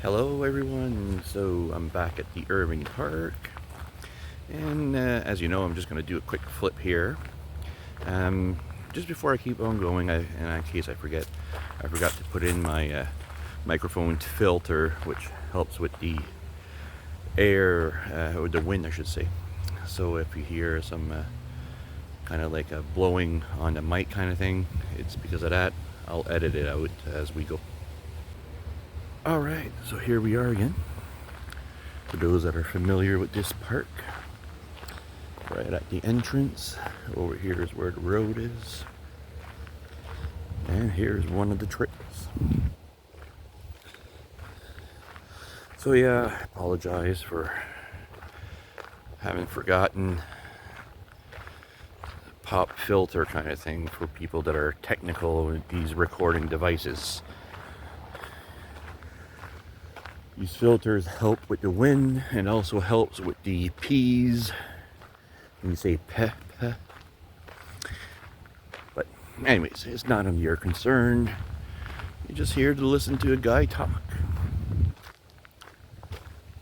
Hello everyone, so I'm back at the Irving Park, and as you know, I'm just going to do a quick flip here. Just before I keep on going, and in case I forgot to put in my microphone filter, which helps with the air, or the wind I should say. So if you hear some kind of like a blowing on the mic kind of thing, it's because of that. I'll edit it out as we go. Alright, so here we are again. For those that are familiar with this park, right at the entrance, over here is where the road is. And here's one of the trails. So yeah, I apologize for having forgotten pop filter kind of thing for people that are technical with these recording devices. These filters help with the wind and also helps with the P's when you say peh, peh. But anyways, it's not of your concern. You're just here to listen to a guy talk.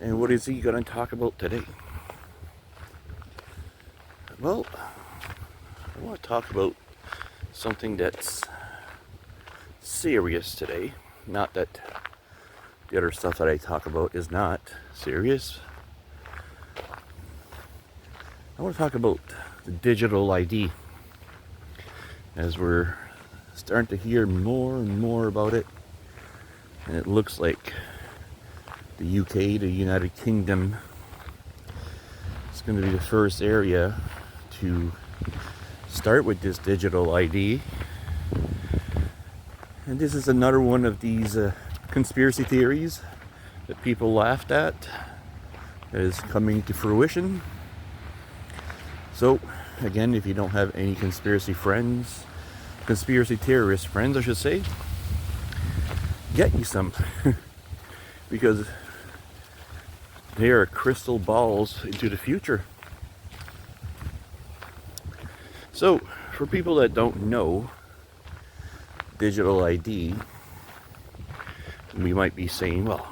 And what is he going to talk about today? Well, I want to talk about something that's serious today. Not that the other stuff that I talk about is not serious. I want to talk about the digital ID, as we're starting to hear more and more about it, and it looks like the UK, the United Kingdom, is going to be the first area to start with this digital ID. And this is another one of these conspiracy theories that people laughed at that is coming to fruition. So again, if you don't have any conspiracy theorist friends I should say, get you some because they are crystal balls into the future. So for people that don't know digital ID, we might be saying, well,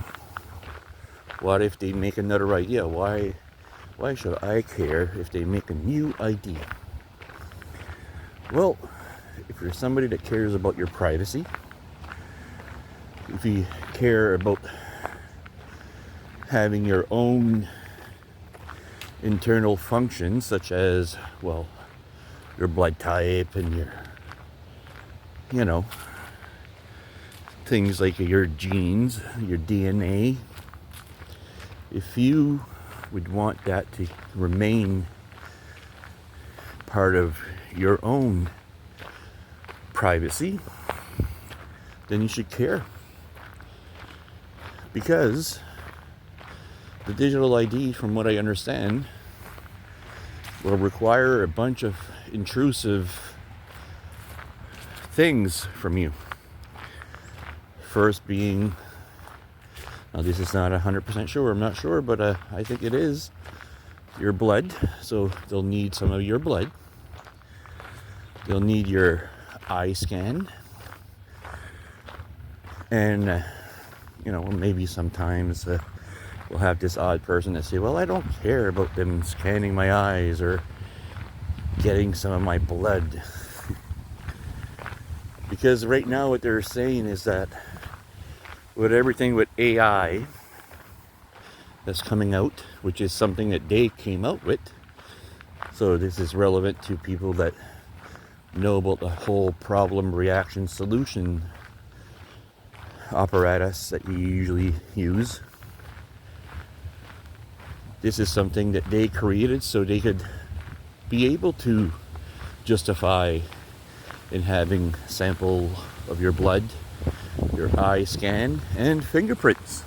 what if they make another idea? Why should I care if they make a new ID? Well, if you're somebody that cares about your privacy, if you care about having your own internal functions, such as, well, your blood type and your, things like your genes, your DNA, if you would want that to remain part of your own privacy, then you should care. Because the digital ID, from what I understand, will require a bunch of intrusive things from you. First being, now this is not 100% sure, I'm not sure, but I think it is, your blood. So they'll need some of your blood. They'll need your eye scan. And, maybe sometimes we'll have this odd person that say, well, I don't care about them scanning my eyes or getting some of my blood. Because right now what they're saying is that with everything with AI that's coming out, which is something that they came out with, so this is relevant to people that know about the whole problem, reaction, solution apparatus that you usually use. This is something that they created so they could be able to justify in having sample of your blood, your eye scan, and fingerprints.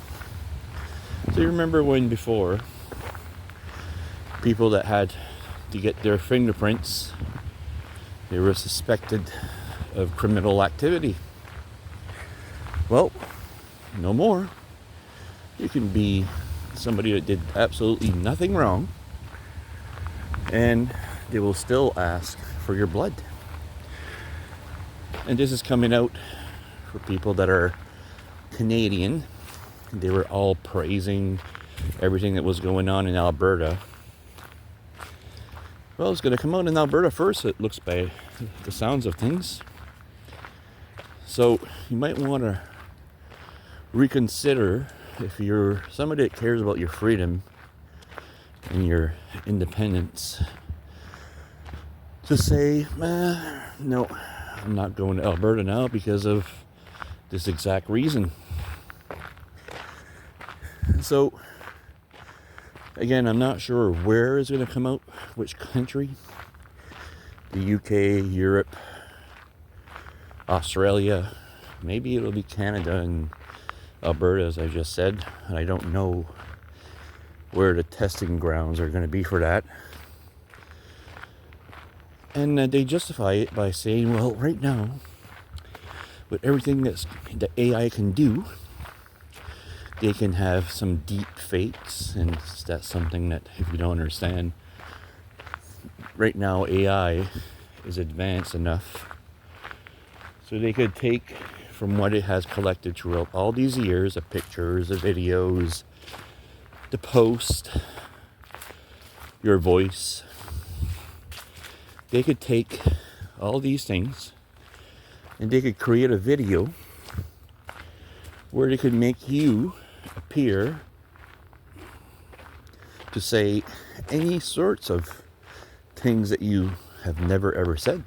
So you remember when before, people that had to get their fingerprints, they were suspected of criminal activity. Well, no more. You can be somebody that did absolutely nothing wrong, and they will still ask for your blood. And this is coming out for people that are Canadian, they were all praising everything that was going on in Alberta. Well, it's going to come out in Alberta first, it looks, by the sounds of things. So you might want to reconsider, if you're somebody that cares about your freedom and your independence, to say, no, I'm not going to Alberta now because of this exact reason. So again, I'm not sure where it's going to come out, which country. The UK, Europe, Australia, maybe it'll be Canada and Alberta, as I just said. And I don't know where the testing grounds are going to be for that. And they justify it by saying, well, right now, with everything that AI can do, they can have some deep fakes, and that's something that, if you don't understand, right now AI is advanced enough so they could take from what it has collected throughout all these years of pictures, of videos, the post, your voice. They could take all these things and they could create a video where they could make you appear to say any sorts of things that you have never ever said.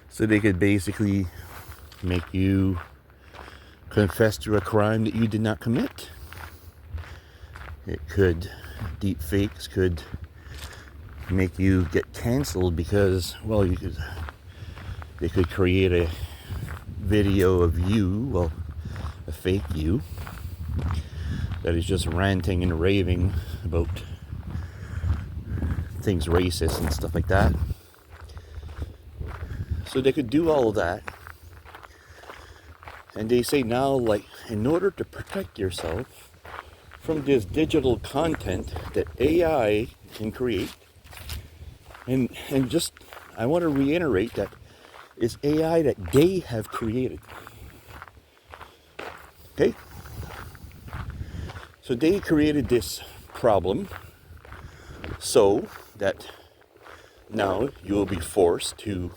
So they could basically make you confess to a crime that you did not commit. Deep fakes could make you get canceled because, well, they could create a video of you, well, a fake you, that is just ranting and raving about things racist and stuff like that. So they could do all of that. And they say now, like, in order to protect yourself from this digital content that AI can create, and just, I want to reiterate that it's AI that they have created. Okay? So they created this problem so that now you will be forced to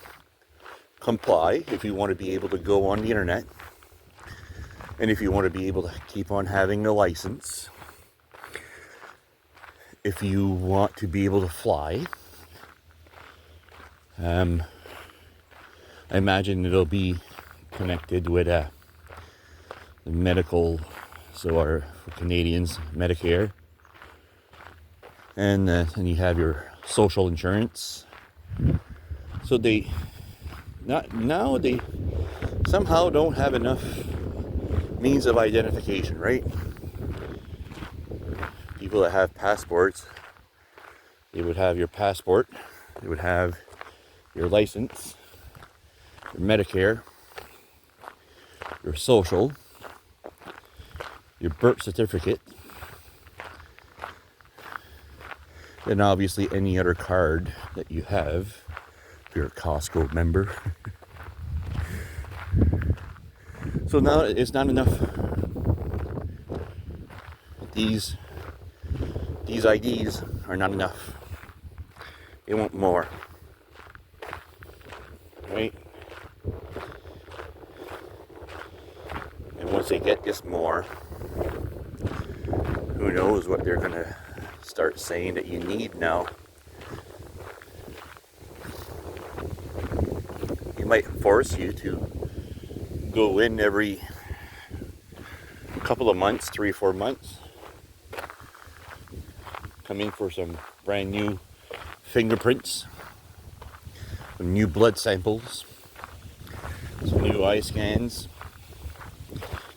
comply if you want to be able to go on the internet, and if you want to be able to keep on having the license, if you want to be able to fly. I imagine it'll be connected with the medical, so our Canadians, Medicare, and you have your social insurance. So they somehow don't have enough means of identification, right? People that have passports, they would have your passport, they would have your license, your Medicare, your social, your birth certificate, and obviously any other card that you have, if you're a Costco member. So now it's not enough. These IDs are not enough. They want more. Right? And once they get this more, who knows what they're gonna start saying that you need now. It might force you to go in every couple of months, 3 or 4 months, come in for some brand new fingerprints, some new blood samples, some new eye scans,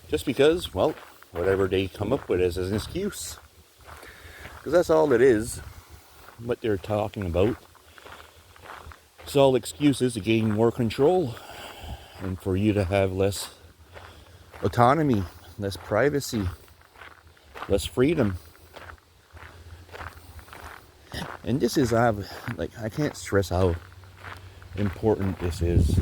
just because, well, whatever they come up with as an excuse. Because that's all it is, what they're talking about. It's all excuses to gain more control and for you to have less autonomy, less privacy, less freedom. And this is, I can't stress how important this is.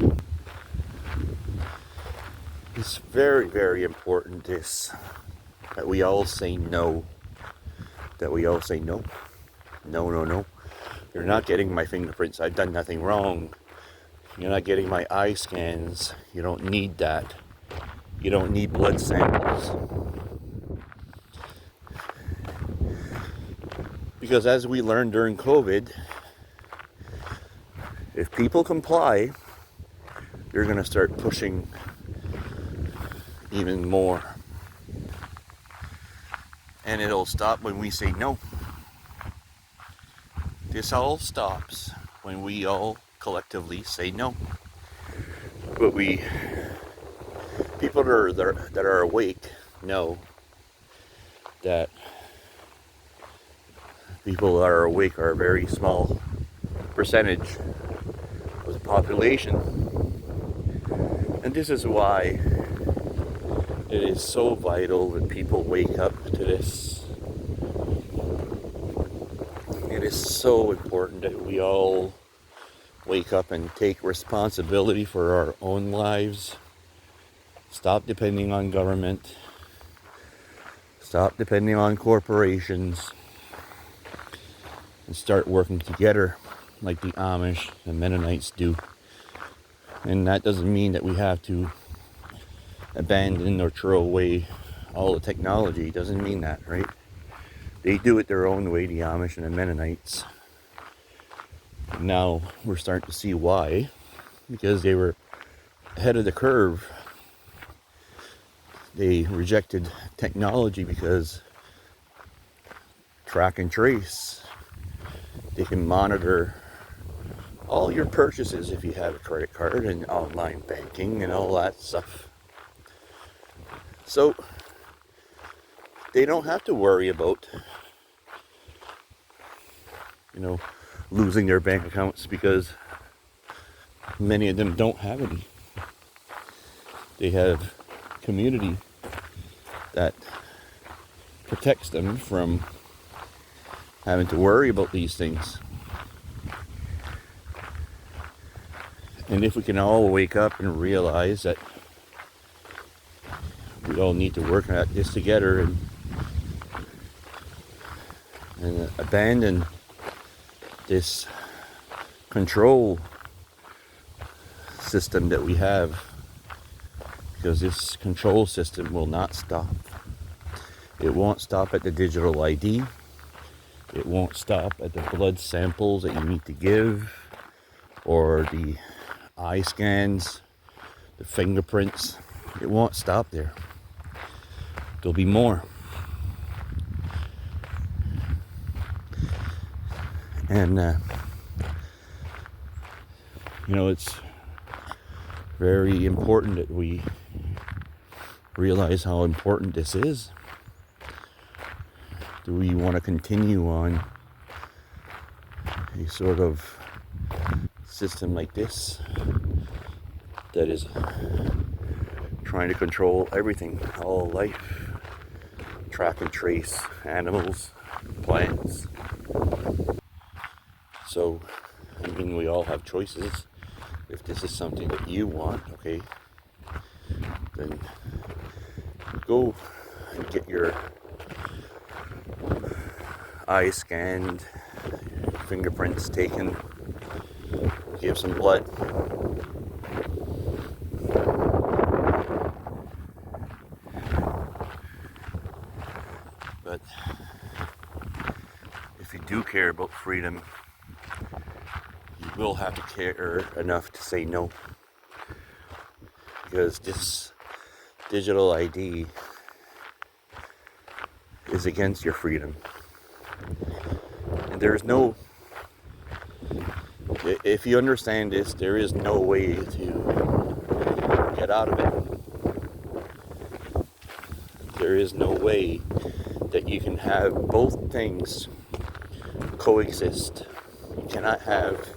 It's very, very important that we all say no. That we all say no. No, no, no. You're not getting my fingerprints. I've done nothing wrong. You're not getting my eye scans. You don't need that. You don't need blood samples. Because as we learned during COVID, if people comply, you're going to start pushing even more. And it'll stop when we say no. This all stops when we all collectively say no. But people that are awake know that people that are awake are a very small percentage of the population. And this is why it is so vital that people wake up to this. It is so important that we all wake up and take responsibility for our own lives. Stop depending on government. Stop depending on corporations. And start working together like the Amish and Mennonites do. And that doesn't mean that we have to abandon or throw away all the technology. It doesn't mean that, right? They do it their own way, the Amish and the Mennonites. Now we're starting to see why. Because they were ahead of the curve. They rejected technology because track and trace. They can monitor all your purchases if you have a credit card and online banking and all that stuff. So they don't have to worry about, losing their bank accounts because many of them don't have any. They have community that protects them from having to worry about these things. And if we can all wake up and realize that we all need to work at this together and abandon this control system that we have, because this control system will not stop. It won't stop at the digital ID. It won't stop at the blood samples that you need to give, or the eye scans, the fingerprints. It won't stop there. There'll be more. And, it's very important that we realize how important this is. Do we want to continue on a sort of system like this that is trying to control everything, all life, track and trace animals, plants? So, we all have choices. If this is something that you want, okay, then go and get your eye scanned, fingerprints taken, give some blood. But if you do care about freedom, you will have to care enough to say no. Because this digital ID is against your freedom. And there is no, if you understand this, there is no way to get out of it. There is no way that you can have both things coexist. You cannot have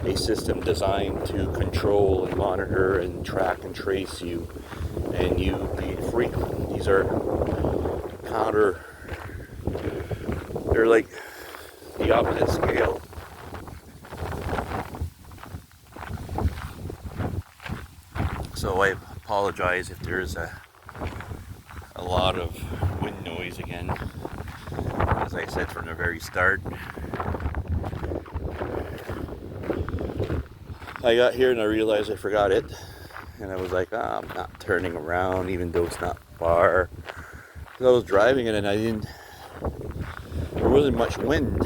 a system designed to control and monitor and track and trace you and you be free. These are they're like the opposite scale. So I've apologize if there's a lot of wind noise again. As I said from the very start, I got here and I realized I forgot it, and I was like, I'm not turning around even though it's not far. Because I was driving it and there wasn't much wind.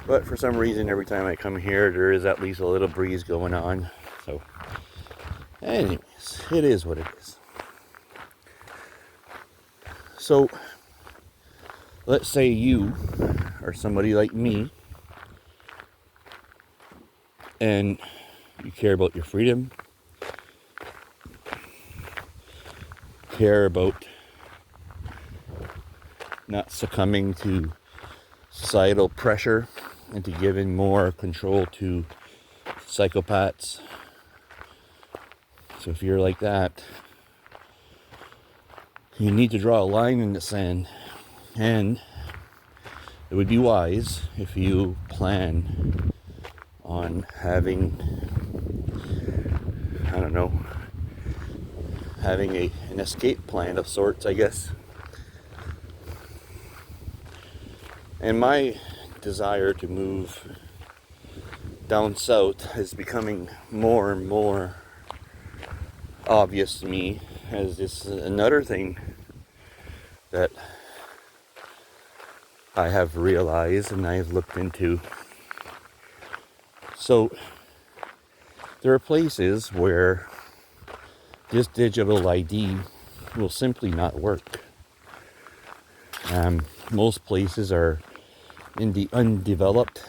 But for some reason, every time I come here, there is at least a little breeze going on. So, anyways, it is what it is. So, let's say you are somebody like me, and you care about your freedom, care about not succumbing to societal pressure and to giving more control to psychopaths. So if you're like that, you need to draw a line in the sand, and it would be wise if you plan on having, I don't know, having an escape plan of sorts, I guess. And my desire to move down south is becoming more and more obvious to me, as this is another thing that I have realized and I have looked into. So there are places where this digital ID will simply not work. Most places are in the undeveloped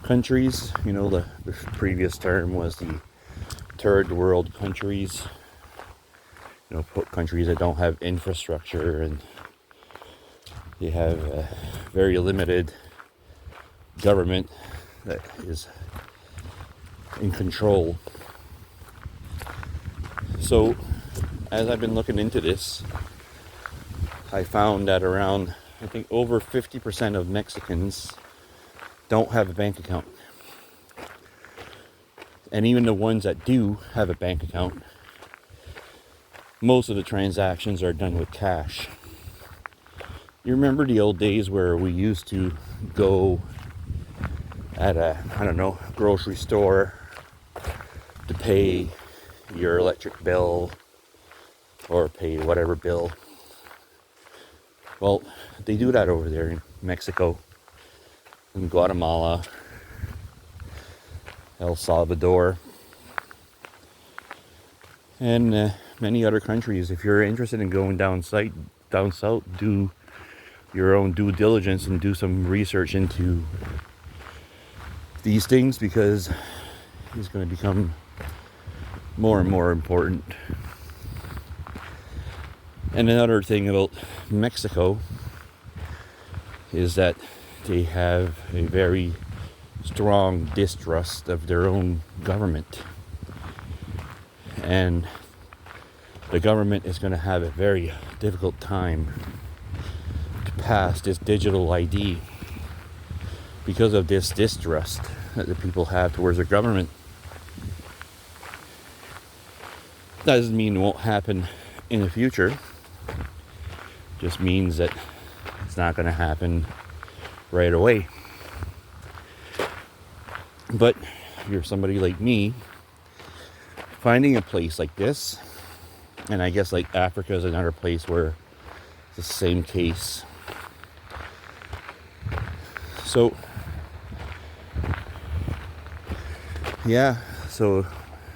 countries. You know, the previous term was the third world countries. You know, countries that don't have infrastructure and they have a very limited government that is in control. So, as I've been looking into this, I found that around, I think, over 50% of Mexicans don't have a bank account. And even the ones that do have a bank account, most of the transactions are done with cash. You remember the old days where we used to go at a, I don't know, grocery store to pay your electric bill or pay whatever bill? Well, they do that over there in Mexico, in Guatemala, El Salvador, and many other countries. If you're interested in going down south, do your own due diligence and do some research into these things, because it's going to become more and more important. And another thing about Mexico is that they have a very strong distrust of their own government. And the government is going to have a very difficult time to pass this digital ID because of this distrust that the people have towards their government. That doesn't mean it won't happen in the future. Just means that it's not going to happen right away. But if you're somebody like me, finding a place like this, and I guess like Africa is another place where it's the same case. So yeah, so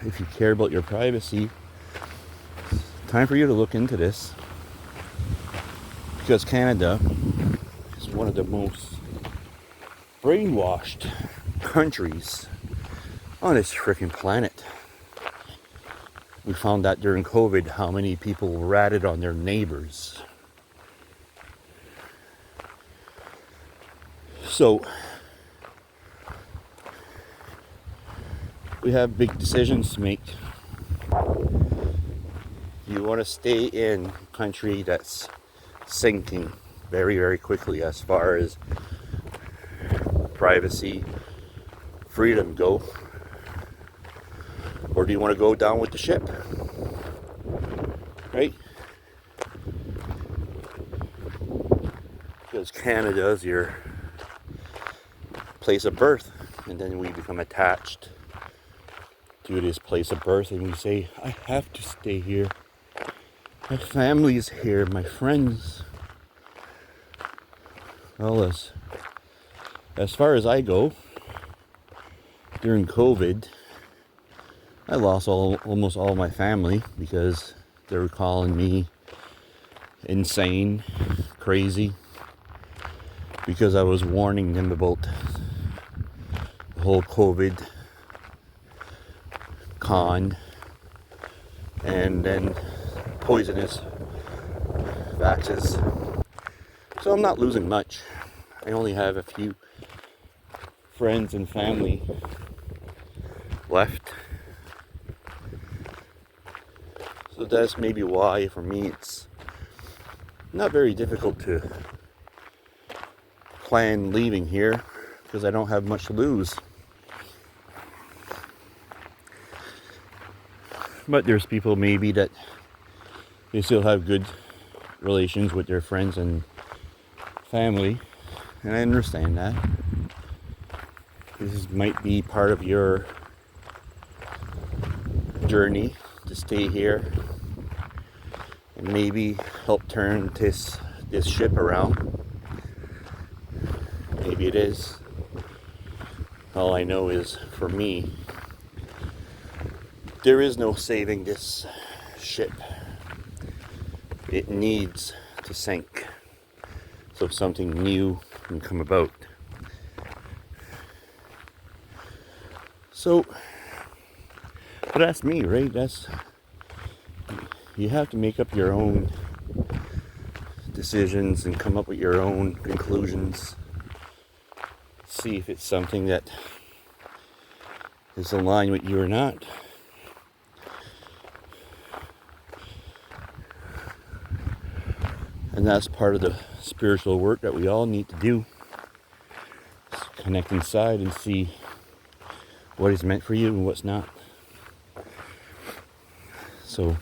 if you care about your privacy, it's time for you to look into this, because Canada is one of the most brainwashed countries on this freaking planet. We found that during COVID, how many people ratted on their neighbors. So we have big decisions to make. You want to stay in a country that's sinking very, very quickly as far as privacy, freedom go, Or do you want to go down with the ship? Right? Because Canada is your place of birth, and then we become attached to this place of birth, and we say, I have to stay here. My family is here, my friends. Well, as far as I go, during COVID, I lost almost all my family because they were calling me insane, crazy, because I was warning them about the whole COVID con and then poisonous vaxes. So I'm not losing much. I only have a few friends and family left. So that's maybe why for me it's not very difficult to plan leaving here, because I don't have much to lose. But there's people maybe that they still have good relations with their friends and family, and I understand that. This might be part of your journey to stay here and maybe help turn this ship around. Maybe it is. All I know is, for me, there is no saving this ship. It needs to sink so something new can come about. So, but that's me, right? You have to make up your own decisions and come up with your own conclusions. See if it's something that is aligned with you or not. And that's part of the spiritual work that we all need to do. Just connect inside and see what is meant for you and what's not. So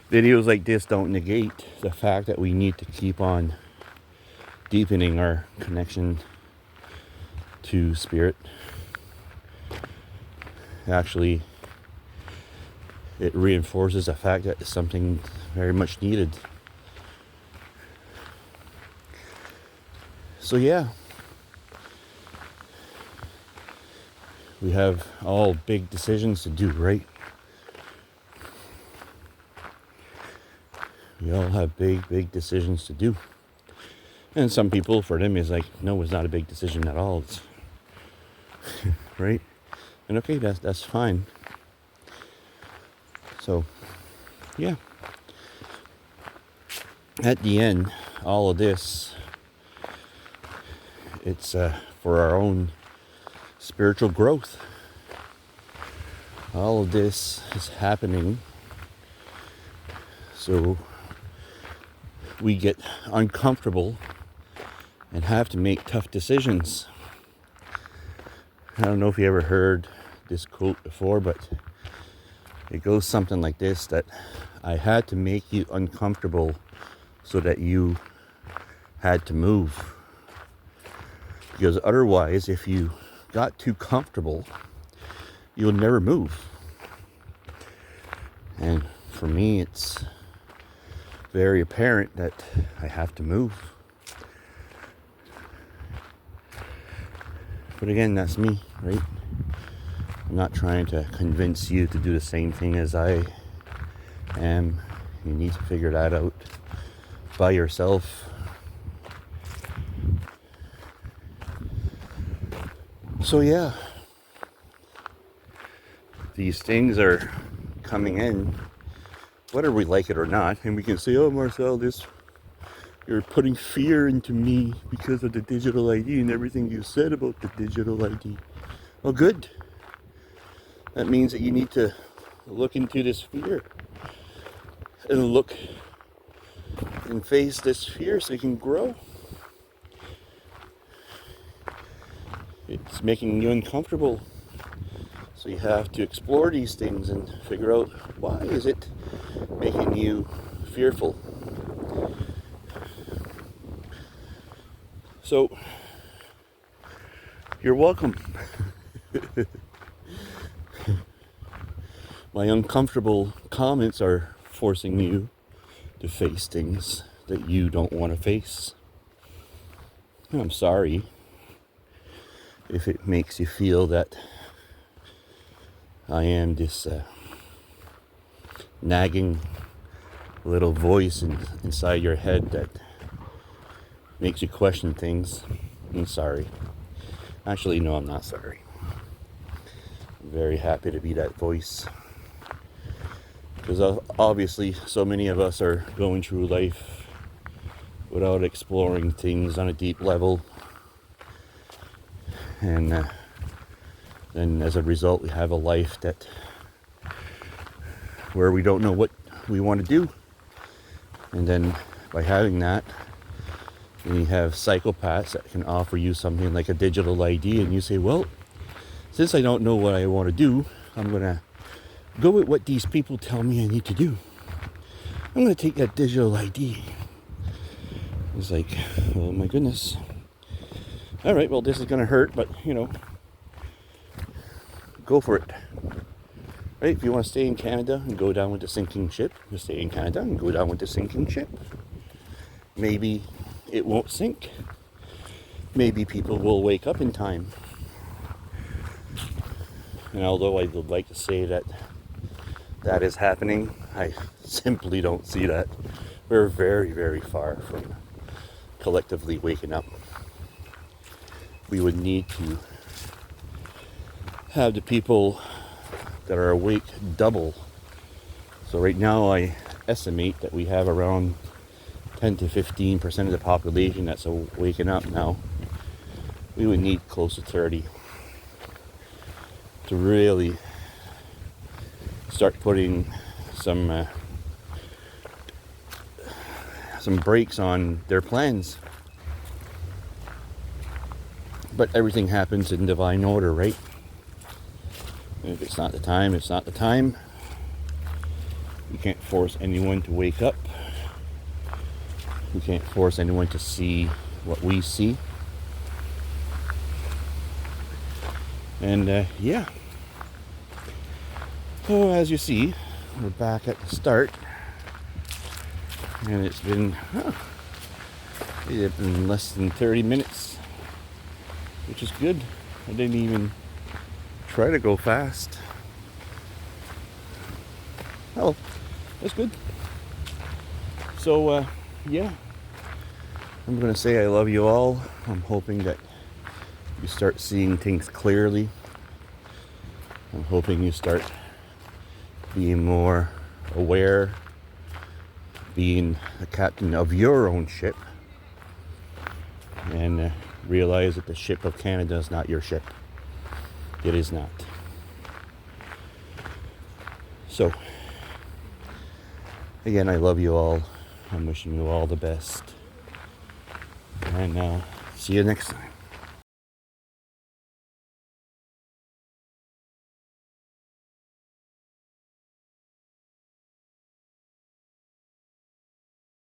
videos like this don't negate the fact that we need to keep on deepening our connection to spirit. Actually, it reinforces the fact that it's something very much needed. So yeah, we have all big decisions to do, right? We all have big decisions to do. And some people, for them, is like, no, it's not a big decision at all. It's right? And okay, that's fine. So, yeah. At the end, all of this, it's for our own spiritual growth. All of this is happening so we get uncomfortable and have to make tough decisions. I don't know if you ever heard this quote before, but it goes something like this, that I had to make you uncomfortable so that you had to move. Because otherwise, if you got too comfortable, you'll never move. And for me, it's very apparent that I have to move. But again, that's me, right? I'm not trying to convince you to do the same thing as I am. You need to figure that out by yourself. So yeah, these things are coming in, whether we like it or not, and we can say, oh Marcel, you're putting fear into me because of the digital ID and everything you said about the digital ID. Well, good. That means that you need to look into this fear and look and face this fear so you can grow. It's making you uncomfortable. So you have to explore these things and figure out, why is it making you fearful? So you're welcome. My uncomfortable comments are forcing you to face things that you don't want to face. And I'm sorry if it makes you feel that I am this nagging little voice inside your head that makes you question things. I'm sorry. Actually, no, I'm not sorry. I'm very happy to be that voice. Because obviously so many of us are going through life without exploring things on a deep level. And then as a result, we have a life where we don't know what we want to do. And then by having that, then you have psychopaths that can offer you something like a digital ID, and you say, well, since I don't know what I want to do, I'm going to go with what these people tell me I need to do. I'm going to take that digital ID. It's like, oh my goodness. All right, well, this is going to hurt, but, go for it. Right? If you want to stay in Canada and go down with the sinking ship, you stay in Canada and go down with the sinking ship. Maybe it won't sink. Maybe people will wake up in time. And although I would like to say that is happening, I simply don't see that. We're very, very far from collectively waking up. We would need to have the people that are awake double. So right now I estimate that we have around 10 to 15% of the population that's waking up now. We would need close to 30 to really start putting some brakes on their plans. But everything happens in divine order, right? And if it's not the time, it's not the time. We can't force anyone to wake up. We can't force anyone to see what we see. And yeah. So as you see, we're back at the start. And it's been less than 30 minutes, which is good. I didn't even try to go fast. Oh, that's good. So yeah, I'm gonna say I love you all. I'm hoping that you start seeing things clearly. I'm hoping you start being more aware, being the captain of your own ship, and realize that the ship of Canada is not your ship. It is not. So, again, I love you all. I'm wishing you all the best. And see you next time.